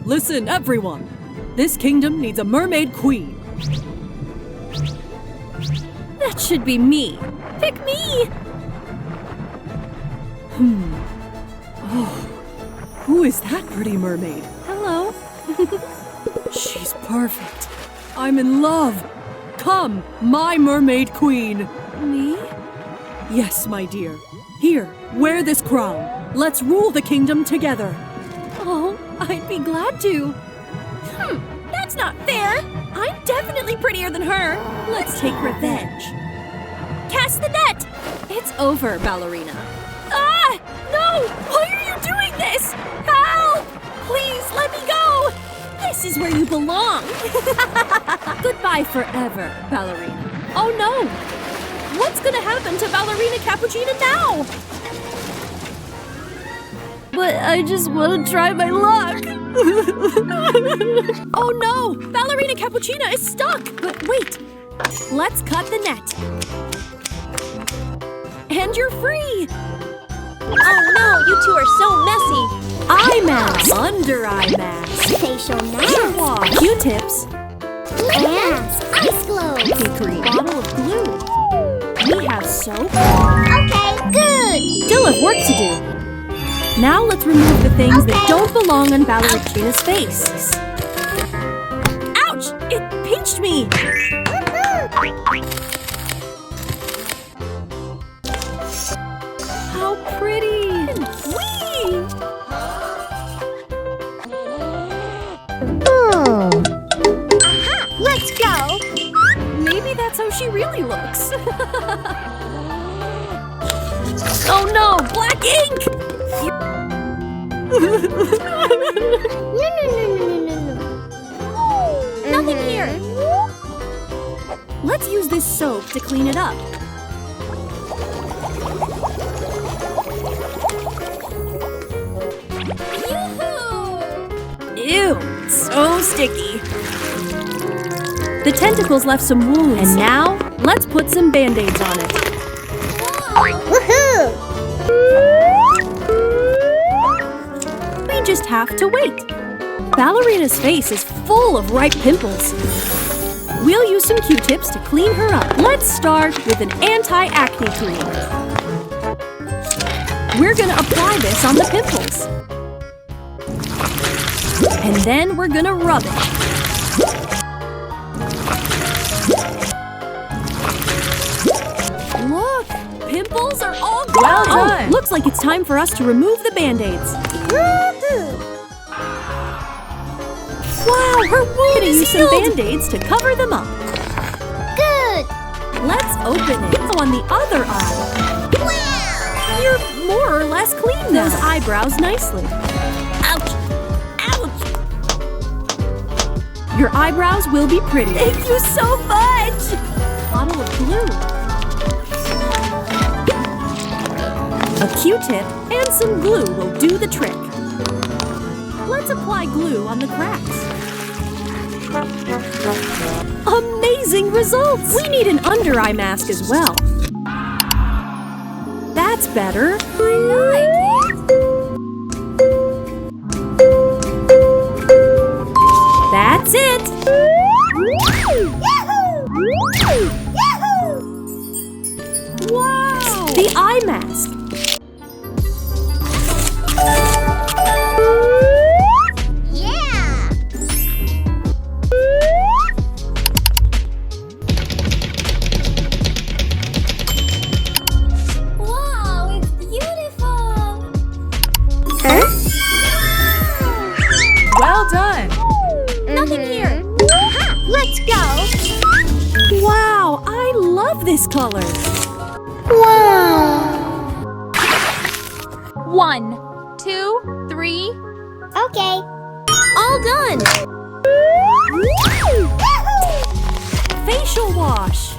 Listen, everyone. This kingdom needs a mermaid queen. That should be me. Pick me! Oh, who is that pretty mermaid? Hello. She's perfect. I'm in love. Come, my mermaid queen. Me? Yes, my dear. Here, wear this crown. Let's rule the kingdom together. Oh, I'd be glad to. That's not fair. I'm definitely prettier than her. Let's take revenge. Cast the net! It's over, Ballerina. Ah! No! Why are you doing this? Help! Please, let me go! This is where you belong. Goodbye forever, Ballerina. Oh no! What's gonna happen to Ballerina Cappuccina now? But I just want to try my luck. Oh no! Ballerina Cappuccina is stuck! But wait! Let's cut the net. And you're free! Oh no, you two are so messy! Eye mask! Under eye mask! Facial mask. Wash! Q-tips! Mask. Ice globes. Cream! Bottle of glue! We have soap! Okay, good. Still have work to do! Now let's remove the things that don't belong on Ballerina's face. Ouch! It pinched me! How pretty! Whee! Aha, let's go. Maybe that's how she really looks. Oh no! Black ink! No. Nothing here! Let's use this soap to clean it up. Ew! So sticky! The tentacles left some wounds. And now, let's put some band-aids on it. Woohoo! We just have to wait. Ballerina's face is full of ripe pimples. We'll use some Q-tips to clean her up. Let's start with an anti-acne cream. We're gonna apply this on the pimples. And then we're gonna rub it. Look! Pimples are all gone! Well done. Oh, looks like it's time for us to remove the band-aids. Woohoo! Wow, her wound is use some healed. band-aids to cover them up. Good. Let's open it. On the other eye. Wow! You're more or less clean now. Those eyebrows nicely. Ouch! Ouch! Your eyebrows will be pretty. Thank you so much! Bottle of glue. A Q-tip and some glue will do the trick. Let's apply glue on the cracks. Amazing results! We need an under-eye mask as well. That's better. I like it. That's it! Wow! The eye mask. Yeah! Wow, it's beautiful! Well done. Nothing here. Aha, let's go! Wow, I love this color. Wow! 1, 2, 3. Okay. All done. Facial wash.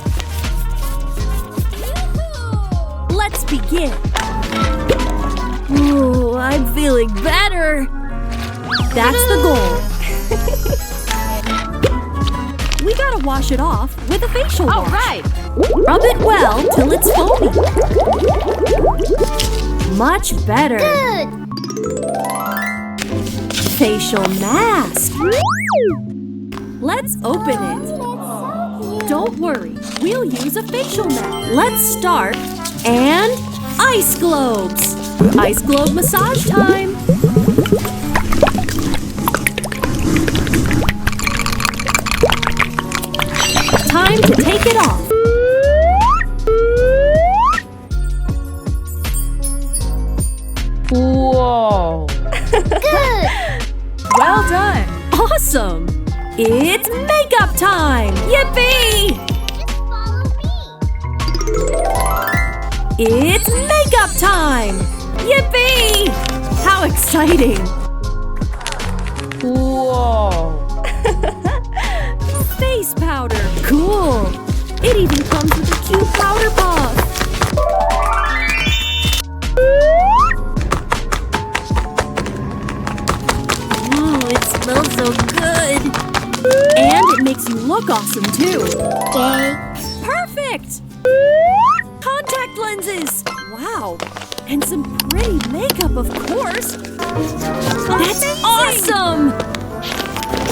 Let's begin. Ooh, I'm feeling better. That's the goal. We gotta wash it off with a facial wash. All right. Rub it well till it's foamy. Much better. Good. facial mask. Let's open it. Don't worry, we'll use a facial mask. Let's start. And ice globes. Ice globe massage time. Time to take it off. Whoa. Good. Well done. Awesome! It's makeup time! Yippee! Just follow me. It's makeup time! Yippee! How exciting! Whoa. Face powder! Cool! It even comes with a cute powder puff! It smells so good! And it makes you look awesome too! Okay. Perfect! Contact lenses! Wow! And some pretty makeup, of course! That's awesome!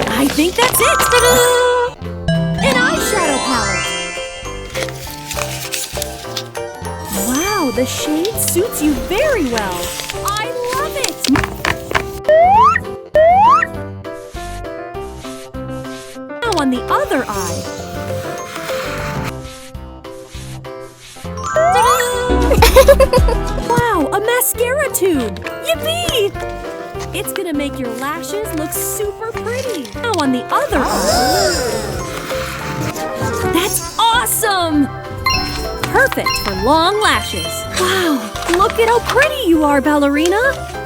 I think that's it! Ta-da! An eyeshadow palette! Wow, the shade suits you very well! I love it! Now on the other eye. Wow, a mascara tube! Yippee! It's gonna make your lashes look super pretty. Now on the other eye. That's awesome! Perfect for long lashes. Wow, look at how pretty you are, Ballerina.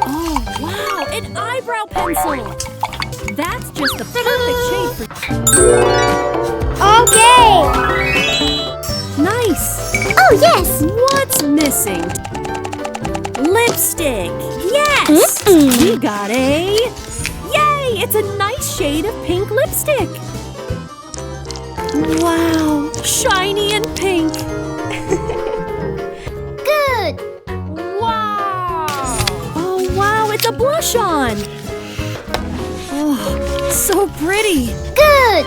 Oh, wow, an eyebrow pencil. That's just the perfect shade for... Okay. Nice! Oh, yes. What's missing? Lipstick! Yes! You got a... Yay! It's a nice shade of pink lipstick. Wow! Shiny and pink. Good. Wow. Oh, wow! It's a blush on. Oh, so pretty. Good.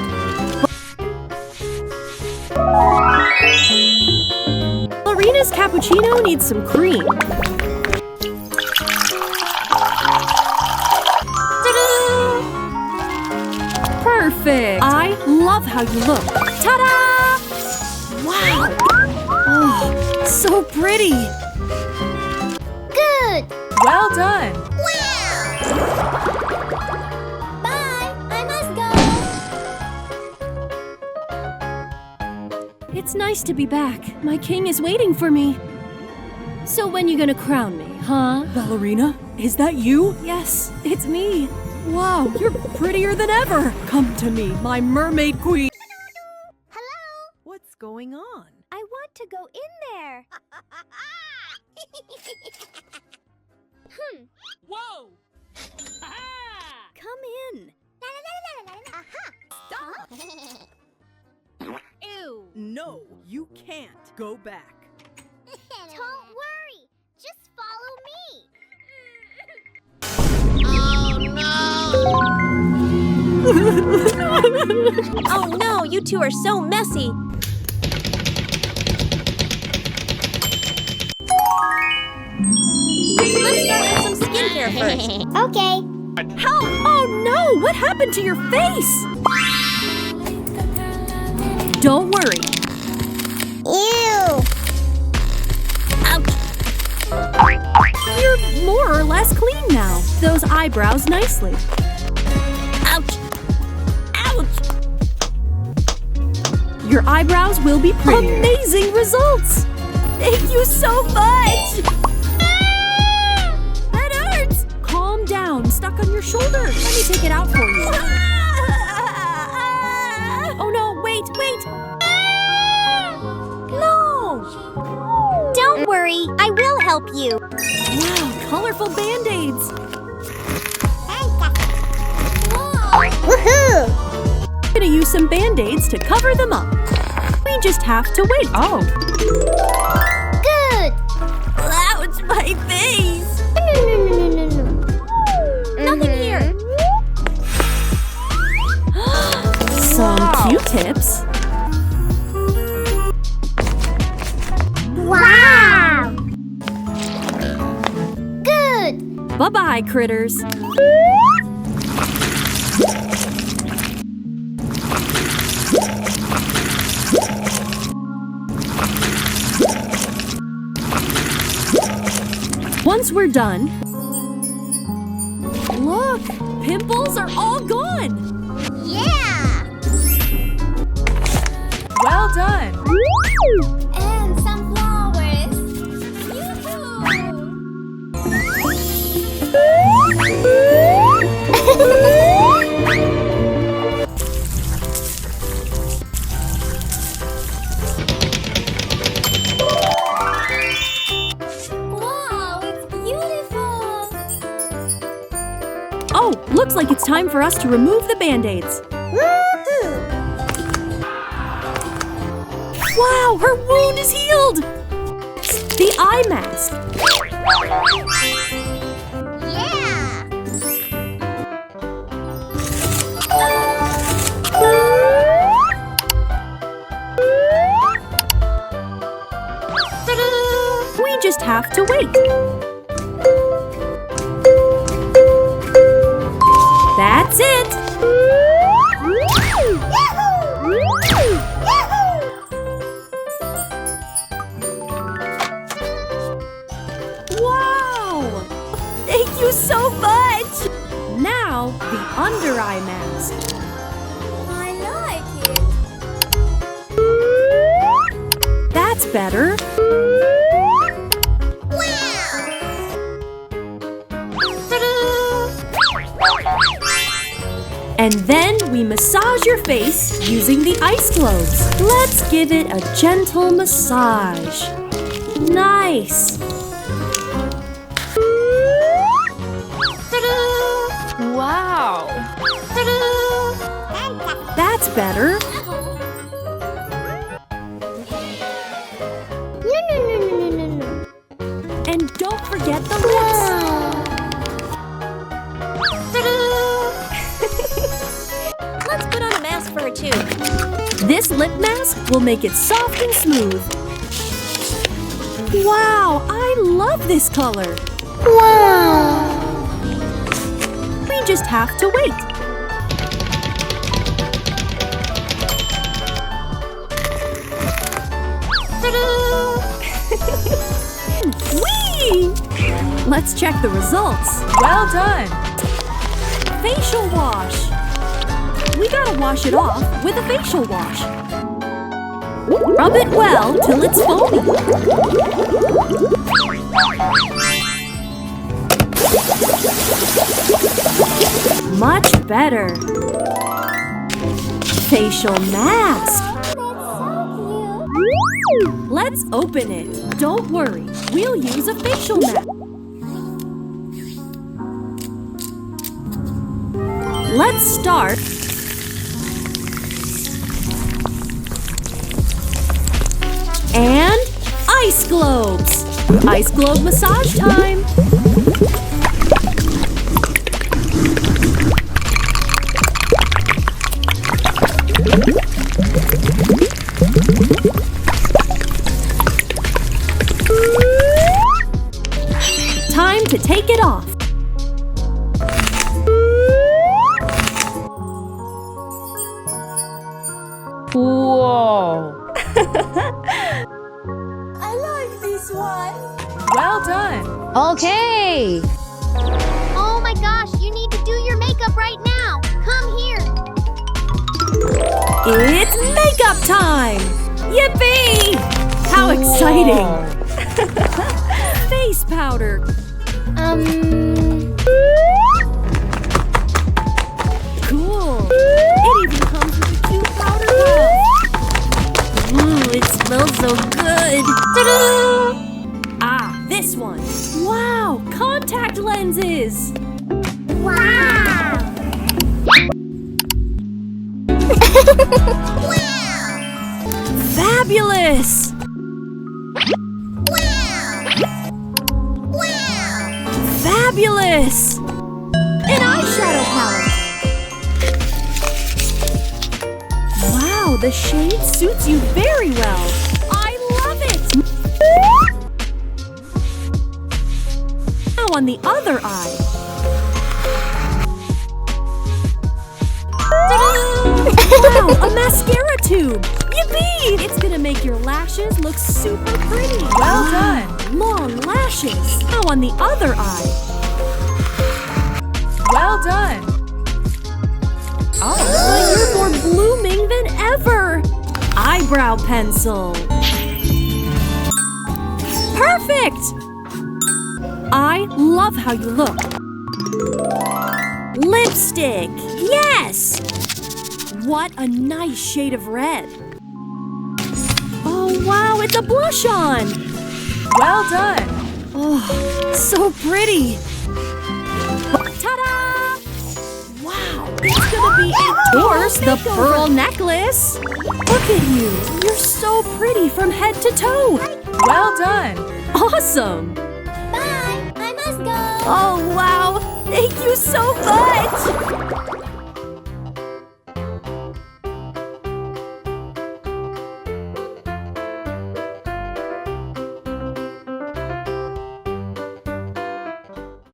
Ballerina's cappuccino needs some cream. Ta-da! Perfect! I love how you look. Ta-da! Wow! Oh, so pretty. Good. Well done. Wow. Bye. I must go. It's nice to be back. My king is waiting for me. So when you gonna crown me, huh? Ballerina, is that you? Yes, it's me. Wow, you're prettier than ever. Come to me, my mermaid queen. Hello. What's going on? I want to go in there. Whoa. Come in. Ew. No, you can't. Go back. Don't worry. Just follow me. Oh no, you two are so messy. Let's start with some skincare first. Okay. Help! Oh no, what happened to your face? Don't worry. Ew. You're more or less clean now. Those eyebrows nicely. Ouch! Ouch! Your eyebrows will be prettier. Amazing results! Thank you so much! That hurts! Calm down. Stuck on your shoulder. Let me take it out for you. Oh no, wait! No! Don't worry. I will help you. Wow, colorful band-aids. Woohoo! I'm gonna use some band-aids to cover them up. We just have to wait. Oh. Good. Ouch, my face! No. Nothing here. tips. Wow! Good! Bye-bye, critters. Once we're done, look, pimples are all gone. Yeah! Well done. And some flowers. Wow, it's beautiful. Oh, looks like it's time for us to remove the Band-Aids. Wow, her wound is healed! The eye mask. Yeah! We just have to wait. That's it! Wow! Thank you so much! Now, the under eye mask. I like it. That's better. And then we massage your face using the ice globes. Let's give it a gentle massage. Nice. Wow. That's better. No. And don't forget the lips. Let's put on a mask for her too. This lip mask will make it soft and smooth. Wow, I love this color. Wow. We just have to wait. Whee! Let's check the results. Well done. Facial wash. We gotta wash it off with a facial wash. Rub it well till it's foamy. Much better. Facial mask. Let's open it. Don't worry, we'll use a facial mask. Let's start. And ice globes. Ice globe massage time. Time to take it off. Whoa. I like this one. Well done. Okay. Oh my gosh, you need to do your makeup right now. Come here. It's makeup time! Yippee! How exciting! Face powder. Cool. It even comes with a cute powder puff. Ooh, it smells so good. Ah, this one. Wow, contact lenses. Wow. Fabulous. Fabulous. An eyeshadow palette. Wow, the shade suits you very well. I love it! Now on the other eye. Wow, a mascara tube! Yippee! It's gonna make your lashes look super pretty. Well done. Long lashes. Now on the other eye. Well done. But you're more blooming than ever. Eyebrow pencil. Perfect! I love how you look. Lipstick. Yes! What a nice shade of red. Oh, wow, it's a blush on. Well done. Oh, so pretty. Ta-da! Wow, it's gonna be of course the pearl necklace. Look at you. You're so pretty from head to toe. Well done. Awesome. Bye. I must go. Oh, wow. Thank you so much.